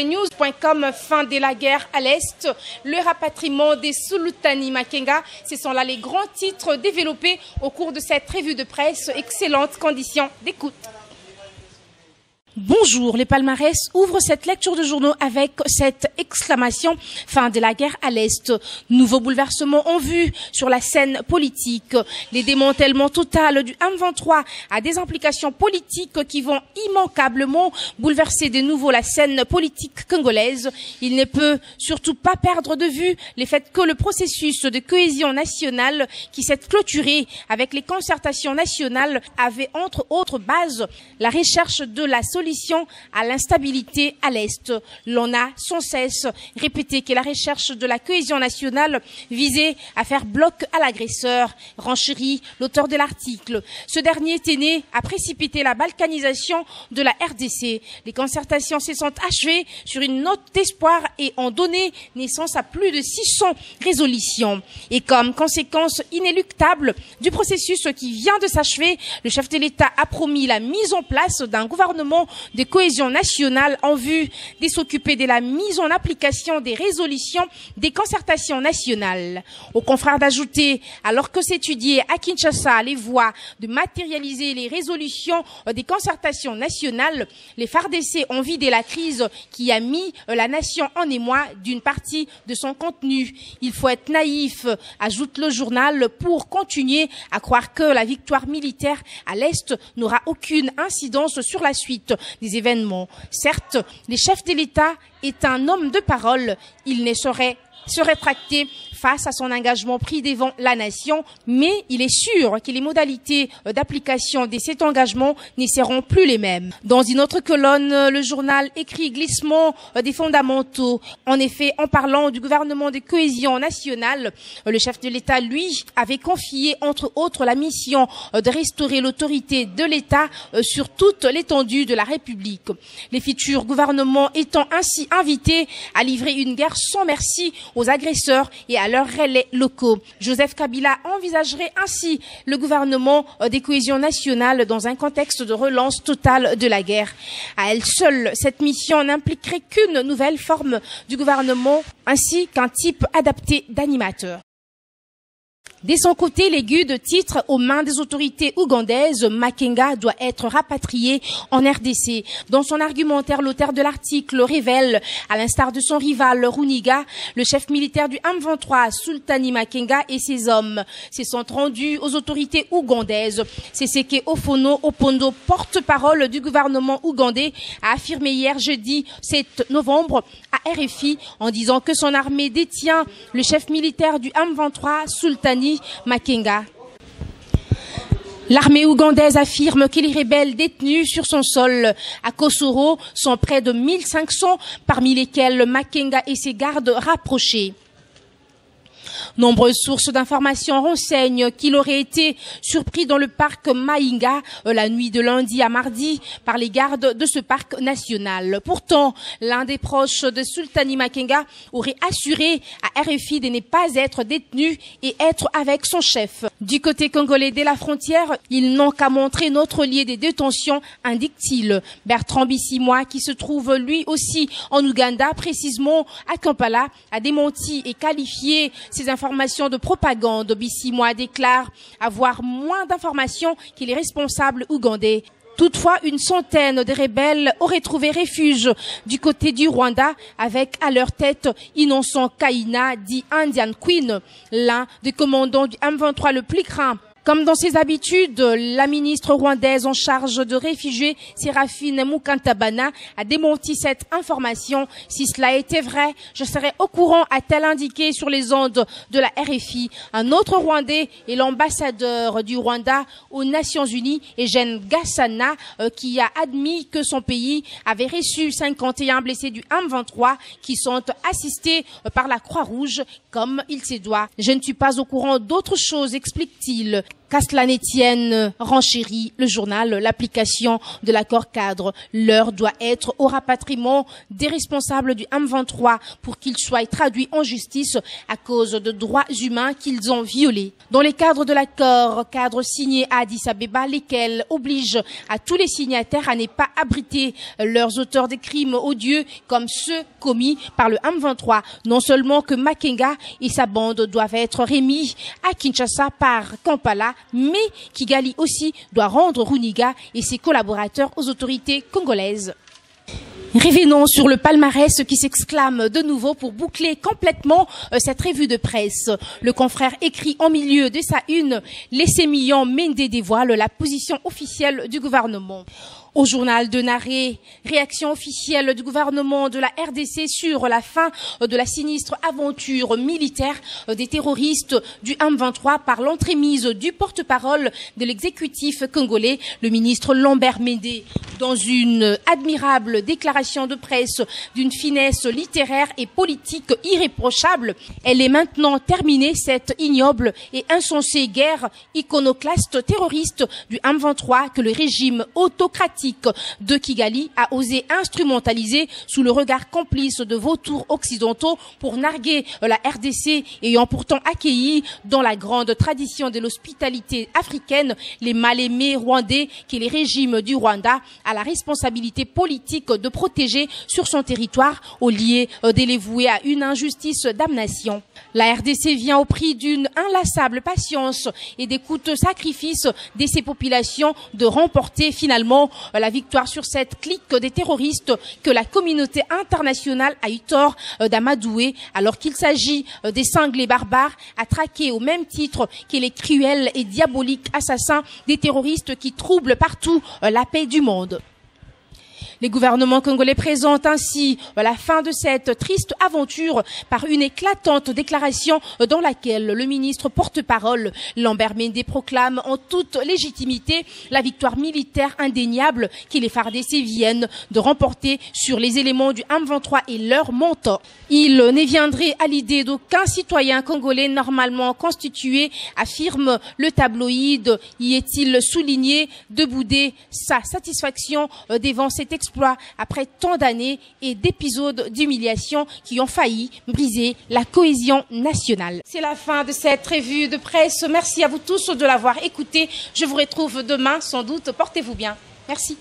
News.com, fin de la guerre à l'Est, le rapatriement des Sultani Makenga, ce sont là les grands titres développés au cours de cette revue de presse. Excellentes conditions d'écoute. Bonjour, les palmarès ouvrent cette lecture de journaux avec cette exclamation « Fin de la guerre à l'Est ». Nouveaux bouleversements en vue sur la scène politique. Les démantèlements total du M23 a des implications politiques qui vont immanquablement bouleverser de nouveau la scène politique congolaise. Il ne peut surtout pas perdre de vue le fait que le processus de cohésion nationale qui s'est clôturé avec les concertations nationales avait entre autres bases la recherche de la solution à l'instabilité à l'Est. L'on a sans cesse répété que la recherche de la cohésion nationale visait à faire bloc à l'agresseur, renchérit l'auteur de l'article. Ce dernier était né à précipiter la balkanisation de la RDC. Les concertations se sont achevées sur une note d'espoir et ont donné naissance à plus de 600 résolutions. Et comme conséquence inéluctable du processus qui vient de s'achever, le chef de l'État a promis la mise en place d'un gouvernement de cohésion nationale en vue de s'occuper de la mise en application des résolutions des concertations nationales. Aux confrères d'ajouter, alors que s'étudiait à Kinshasa les voies de matérialiser les résolutions des concertations nationales, les FARDC ont vidé la crise qui a mis la nation en émoi d'une partie de son contenu. Il faut être naïf, ajoute le journal, pour continuer à croire que la victoire militaire à l'Est n'aura aucune incidence sur la suite des événements. Certes, le chef de l'État est un homme de parole. Il ne saurait se rétracter face à son engagement pris devant la nation, mais il est sûr que les modalités d'application de cet engagement ne seront plus les mêmes. Dans une autre colonne, le journal écrit glissement des fondamentaux. En effet, en parlant du gouvernement de cohésion nationale, le chef de l'État, lui, avait confié entre autres la mission de restaurer l'autorité de l'État sur toute l'étendue de la République. Les futurs gouvernements étant ainsi invités à livrer une guerre sans merci aux agresseurs et à leurs relais locaux. Joseph Kabila envisagerait ainsi le gouvernement de cohésion nationale dans un contexte de relance totale de la guerre. À elle seule, cette mission n'impliquerait qu'une nouvelle forme du gouvernement ainsi qu'un type adapté d'animateur. De son côté, l'Égude titre aux mains des autorités ougandaises, Makenga doit être rapatrié en RDC. Dans son argumentaire, l'auteur de l'article révèle, à l'instar de son rival Runiga, le chef militaire du M23, Sultani Makenga et ses hommes se sont rendus aux autorités ougandaises. C'est ce que Ofono Opondo, porte-parole du gouvernement ougandais, a affirmé hier jeudi 7 novembre à RFI en disant que son armée détient le chef militaire du M23, Sultani Makenga. L'armée ougandaise affirme que les rebelles détenus sur son sol à Kosoro sont près de 1500, parmi lesquels Makenga et ses gardes rapprochés. Nombreuses sources d'informations renseignent qu'il aurait été surpris dans le parc Maïnga la nuit de lundi à mardi par les gardes de ce parc national. Pourtant, l'un des proches de Sultani Makenga aurait assuré à RFI de ne pas être détenu et être avec son chef. Du côté congolais de la frontière, ils n'ont qu'à montrer notre lieu de détention, indique-t-il. Bertrand Bissimois, qui se trouve lui aussi en Ouganda, précisément à Kampala, a démenti et qualifié ces informations de propagande. Bissimois déclare avoir moins d'informations que les responsables ougandais. Toutefois, une centaine de rebelles auraient trouvé refuge du côté du Rwanda avec à leur tête Innocent Kaina, dit Indian Queen, l'un des commandants du M23 le plus craint Comme dans ses habitudes, la ministre rwandaise en charge de réfugiés, Séraphine Mukantabana, a démenti cette information. Si cela était vrai, je serais au courant, a-t-elle indiqué sur les ondes de la RFI. Un autre Rwandais est l'ambassadeur du Rwanda aux Nations Unies, Eugène Gassana, qui a admis que son pays avait reçu 51 blessés du M23 qui sont assistés par la Croix-Rouge comme il se doit. Je ne suis pas au courant d'autre chose, explique-t-il. Qu'à cela ne tienne, renchérit le journal, l'application de l'accord cadre. L'heure doit être au rapatriement des responsables du M23 pour qu'ils soient traduits en justice à cause de droits humains qu'ils ont violés. Dans les cadres de l'accord, cadre signé à Addis Abeba, lesquels obligent à tous les signataires à ne pas abriter leurs auteurs des crimes odieux comme ceux commis par le M23. Non seulement que Makenga et sa bande doivent être remis à Kinshasa par Kampala, mais Kigali aussi doit rendre Runiga et ses collaborateurs aux autorités congolaises. Revenons sur le palmarès qui s'exclame de nouveau pour boucler complètement cette revue de presse. Le confrère écrit en milieu de sa une, Lessémillon Mende dévoile la position officielle du gouvernement. Au journal de Naré, réaction officielle du gouvernement de la RDC sur la fin de la sinistre aventure militaire des terroristes du M23 par l'entremise du porte-parole de l'exécutif congolais, le ministre Lambert Mende. Dans une admirable déclaration de presse d'une finesse littéraire et politique irréprochable, elle est maintenant terminée, cette ignoble et insensée guerre iconoclaste terroriste du M23 que le régime autocratique de Kigali a osé instrumentaliser sous le regard complice de vautours occidentaux pour narguer la RDC, ayant pourtant accueilli dans la grande tradition de l'hospitalité africaine les mal-aimés rwandais que les régimes du Rwanda a la responsabilité politique de protéger sur son territoire au lieu de les vouer à une injustice damnation. La RDC vient au prix d'une inlassable patience et des coûteux sacrifices de ces populations de remporter finalement la victoire sur cette clique des terroristes que la communauté internationale a eu tort d'amadouer alors qu'il s'agit des cinglés barbares à traquer au même titre que les cruels et diaboliques assassins des terroristes qui troublent partout la paix du monde. Les gouvernements congolais présentent ainsi la fin de cette triste aventure par une éclatante déclaration dans laquelle le ministre porte-parole Lambert Mende proclame en toute légitimité la victoire militaire indéniable que les FARDC viennent de remporter sur les éléments du M23 et leur mentor. Il ne viendrait à l'idée d'aucun citoyen congolais normalement constitué, affirme le tabloïd, y est-il souligné, de bouder sa satisfaction devant cet exploit après tant d'années et d'épisodes d'humiliation qui ont failli briser la cohésion nationale. C'est la fin de cette revue de presse. Merci à vous tous de l'avoir écouté. Je vous retrouve demain sans doute. Portez-vous bien. Merci.